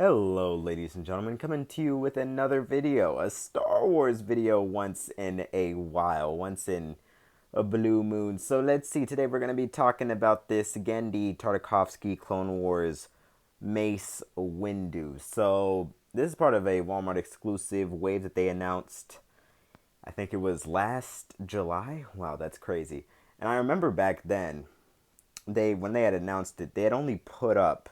Hello, ladies and gentlemen, coming to you with another video, a Star Wars video once in a while, once in a blue moon. So let's see, today we're going to be talking about this Genndy Tartakovsky Clone Wars Mace Windu. So this is part of a Walmart exclusive wave that they announced, I think it was last July. Wow, that's crazy. And I remember back then, when they had announced it, they had only put up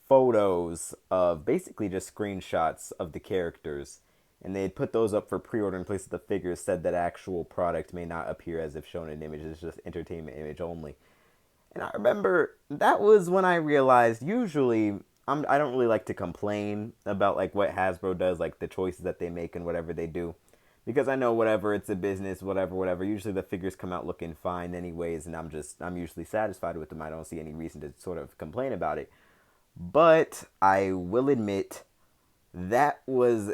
photos of basically just screenshots of the characters, and they had put those up for pre-order in place of the figures. Said that actual product may not appear as if shown in images, it's just entertainment image only. And I remember that was when I realized usually I don't really like to complain about like what Hasbro does, like the choices that they make and whatever they do, because I know whatever, it's a business, whatever. Usually the figures come out looking fine anyways, and I'm usually satisfied with them. I don't see any reason to sort of complain about it. But I will admit that was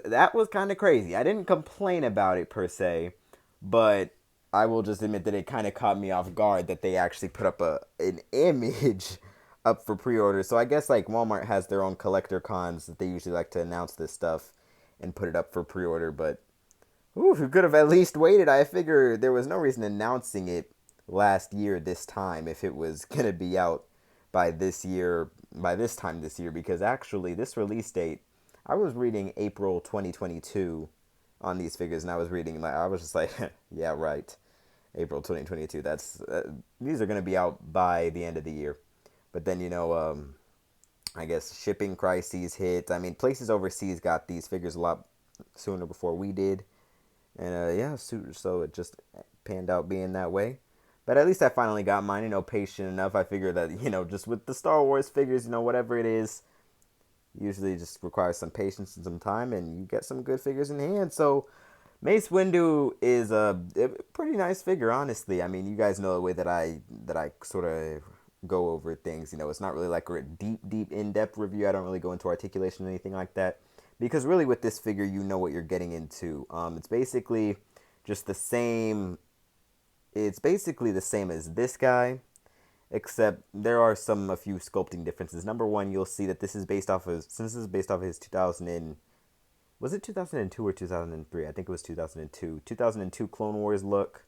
kind of crazy. I didn't complain about it per se, but I will just admit that it kind of caught me off guard that they actually put up an image up for pre-order. So I guess like Walmart has their own collector cons that they usually like to announce this stuff and put it up for pre-order, but ooh, we could have at least waited. I figure there was no reason announcing it last year this time if it was gonna be out by this year, by this time this year, because actually this release date, I was reading April 2022 on these figures, and I was reading, I was just like, yeah, right, April 2022. That's these are gonna be out by the end of the year, but then I guess shipping crises hit. I mean, places overseas got these figures a lot sooner before we did, and yeah, so it just panned out being that way. But at least I finally got mine, patient enough. I figured that, just with the Star Wars figures, whatever it is, usually just requires some patience and some time, and you get some good figures in hand. So Mace Windu is a pretty nice figure, honestly. I mean, you guys know the way that I sort of go over things. It's not really like a deep in-depth review. I don't really go into articulation or anything like that, because really with this figure, you know what you're getting into. It's basically just the same. It's basically the same as this guy, except there are a few sculpting differences. Number one, you'll see that this is based off of, since this is based off of his 2000 and, was it 2002 or 2003? I think it was 2002. 2002 Clone Wars look.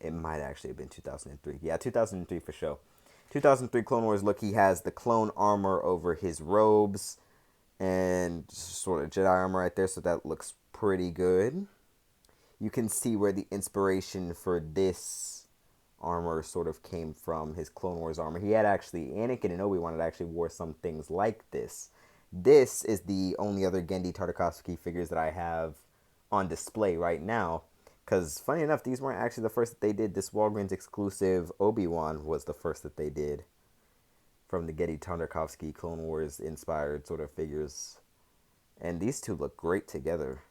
It might actually have been 2003. Yeah, 2003 for sure. 2003 Clone Wars look. He has the clone armor over his robes and sort of Jedi armor right there, so that looks pretty good. You can see where the inspiration for this armor sort of came from, his Clone Wars armor. He had actually, Anakin and Obi-Wan had actually wore some things like this. This is the only other Genndy Tartakovsky figures that I have on display right now. Because, funny enough, these weren't actually the first that they did. This Walgreens exclusive Obi-Wan was the first that they did from the Genndy Tartakovsky Clone Wars inspired sort of figures. And these two look great together.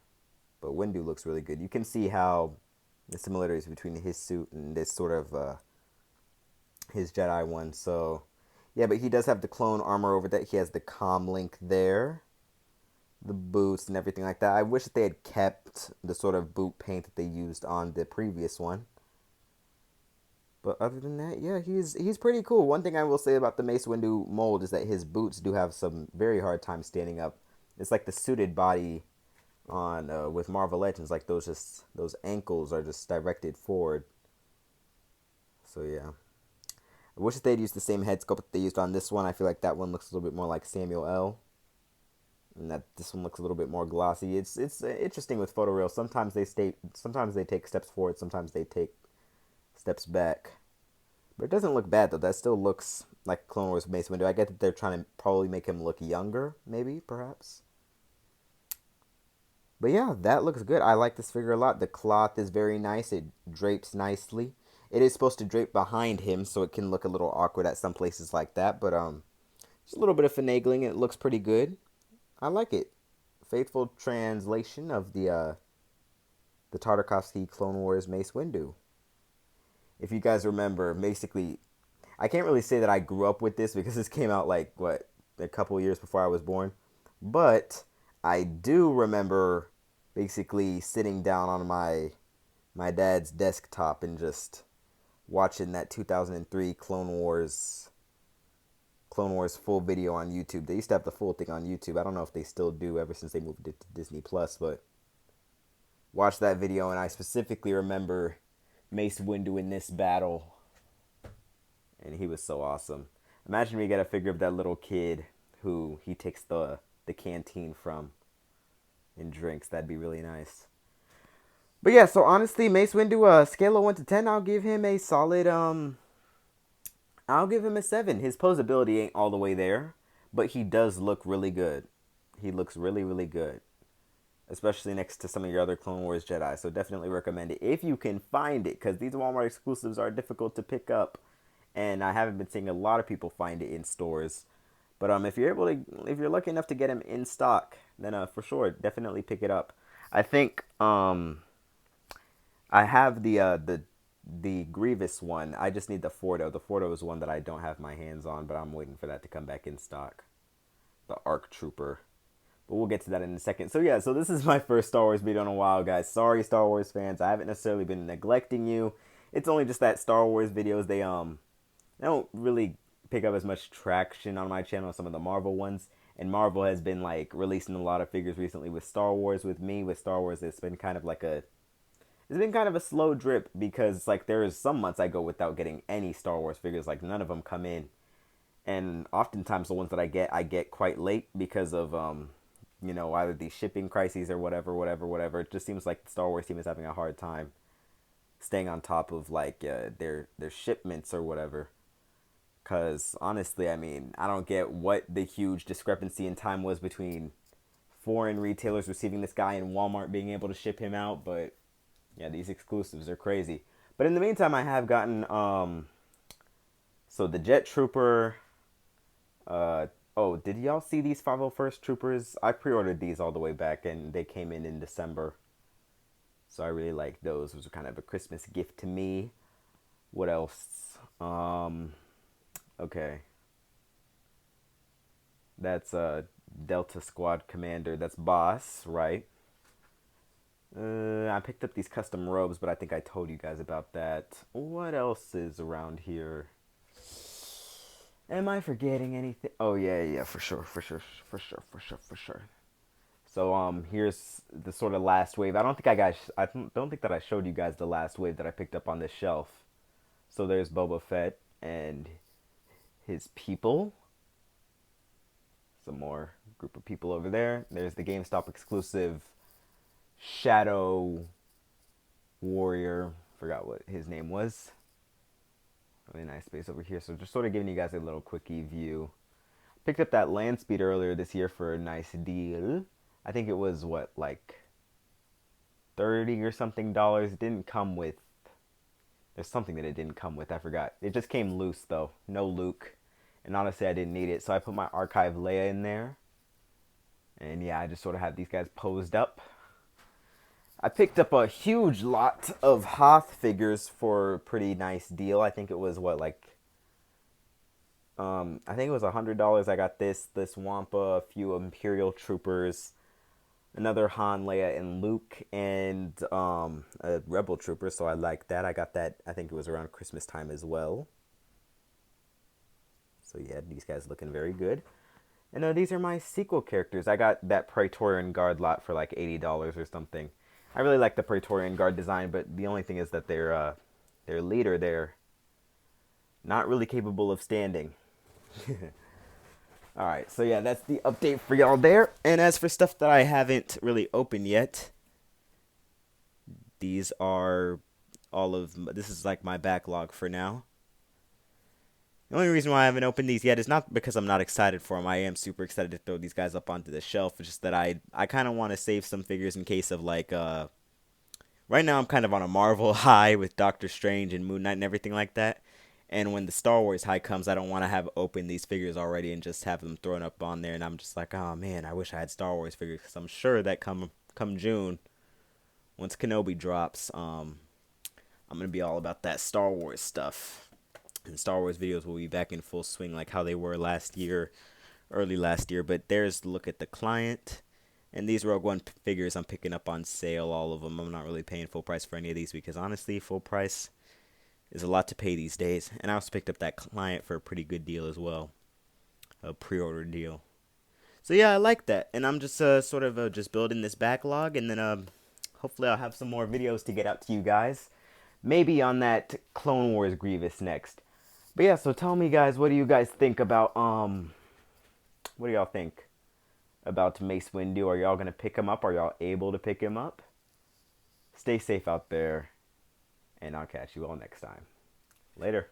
But Windu looks really good. You can see how the similarities between his suit and this sort of his Jedi one. So yeah, but he does have the clone armor over that. He has the comm link there, the boots and everything like that. I wish that they had kept the sort of boot paint that they used on the previous one. But other than that, yeah, he's pretty cool. One thing I will say about the Mace Windu mold is that his boots do have some very hard time standing up. It's like the suited body on with Marvel Legends, like those ankles are just directed forward. So yeah, I wish that they'd used the same head sculpt that they used on this one. I feel like that one looks a little bit more like Samuel L. And that this one looks a little bit more glossy. It's interesting with photoreal. Sometimes they take steps forward, sometimes they take steps back. But it doesn't look bad though. That still looks like Clone Wars Mace Windu. I get that they're trying to probably make him look younger, maybe, perhaps. But yeah, that looks good. I like this figure a lot. The cloth is very nice. It drapes nicely. It is supposed to drape behind him, so it can look a little awkward at some places like that. But just a little bit of finagling. It looks pretty good. I like it. Faithful translation of the Tartakovsky Clone Wars Mace Windu. If you guys remember, basically, I can't really say that I grew up with this because this came out like what, a couple years before I was born, but I do remember basically sitting down on my dad's desktop and just watching that 2003 Clone Wars Clone Wars full video on YouTube. They used to have the full thing on YouTube. I don't know if they still do ever since they moved it to Disney Plus, but watched that video and I specifically remember Mace Windu in this battle, and he was so awesome. Imagine we get a figure of that little kid who he takes the canteen from and drinks. That'd be really nice. But yeah, so honestly, Mace Windu, scale of 1 to 10, I'll give him a solid, I'll give him a 7. His posability ain't all the way there, but he does look really good. He looks really, really good. Especially next to some of your other Clone Wars Jedi. So definitely recommend it if you can find it, because these Walmart exclusives are difficult to pick up. And I haven't been seeing a lot of people find it in stores. But if you're lucky enough to get them in stock, then for sure, definitely pick it up. I think I have the Grievous one. I just need the Fordo. The Fordo is one that I don't have my hands on, but I'm waiting for that to come back in stock. The ARC Trooper. But we'll get to that in a second. So yeah, so this is my first Star Wars video in a while, guys. Sorry, Star Wars fans. I haven't necessarily been neglecting you. It's only just that Star Wars videos, they don't really pick up as much traction on my channel as some of the Marvel ones. And Marvel has been like releasing a lot of figures recently with Star Wars. With me, with Star Wars, it's been kind of a slow drip, because like there is some months I go without getting any Star Wars figures. Like none of them come in. And oftentimes the ones that I get quite late because of either these shipping crises or whatever. It just seems like the Star Wars team is having a hard time staying on top of like their shipments or whatever. Because honestly, I mean, I don't get what the huge discrepancy in time was between foreign retailers receiving this guy and Walmart being able to ship him out. But yeah, these exclusives are crazy. But in the meantime, I have gotten so the Jet Trooper. Oh, did y'all see these 501st Troopers? I pre-ordered these all the way back, and they came in December. So I really like those. Those were kind of a Christmas gift to me. What else? Okay. That's Delta Squad Commander. That's Boss, right? I picked up these custom robes, but I think I told you guys about that. What else is around here? Am I forgetting anything? Oh yeah, for sure. So here's the sort of last wave. I don't think that I showed you guys the last wave that I picked up on this shelf. So there's Boba Fett and his people. Some more group of people over there. There's the GameStop exclusive Shadow Warrior. Forgot what his name was. Really nice space over here. So just sort of giving you guys a little quickie view. Picked up that land speed earlier this year for a nice deal. I think it was like $30 or something dollars. It didn't come with. There's something that it didn't come with. I forgot. It just came loose though. No Luke. And honestly, I didn't need it. So I put my Archive Leia in there. And yeah, I just sort of have these guys posed up. I picked up a huge lot of Hoth figures for a pretty nice deal. I think it was I think it was $100. I got this Wampa, a few Imperial Troopers, another Han, Leia, and Luke, and a Rebel Trooper. So I like that. I got that. I think it was around Christmas time as well. So yeah, these guys looking very good. And these are my sequel characters. I got that Praetorian Guard lot for like $80 or something. I really like the Praetorian Guard design, but the only thing is that their leader, they're not really capable of standing. Alright, so yeah, that's the update for y'all there. And as for stuff that I haven't really opened yet, these are this is like my backlog for now. The only reason why I haven't opened these yet is not because I'm not excited for them. I am super excited to throw these guys up onto the shelf. It's just that I kind of want to save some figures in case of like, right now I'm kind of on a Marvel high with Doctor Strange and Moon Knight and everything like that. And when the Star Wars high comes, I don't want to have opened these figures already and just have them thrown up on there. And I'm just like, oh man, I wish I had Star Wars figures. Because I'm sure that come June, once Kenobi drops, I'm going to be all about that Star Wars stuff. And Star Wars videos will be back in full swing like how they were last year, early last year. But there's a look at the client. And these Rogue One figures I'm picking up on sale, all of them. I'm not really paying full price for any of these because honestly, full price is a lot to pay these days. And I also picked up that client for a pretty good deal as well. a pre-order deal. So yeah, I like that, and I'm just sort of just building this backlog, and then hopefully I'll have some more videos to get out to you guys. Maybe on that Clone Wars Grievous next. But yeah, so tell me guys, what do you guys think about what do y'all think about Mace Windu? Are y'all gonna pick him up? Are y'all able to pick him up? Stay safe out there, and I'll catch you all next time. Later.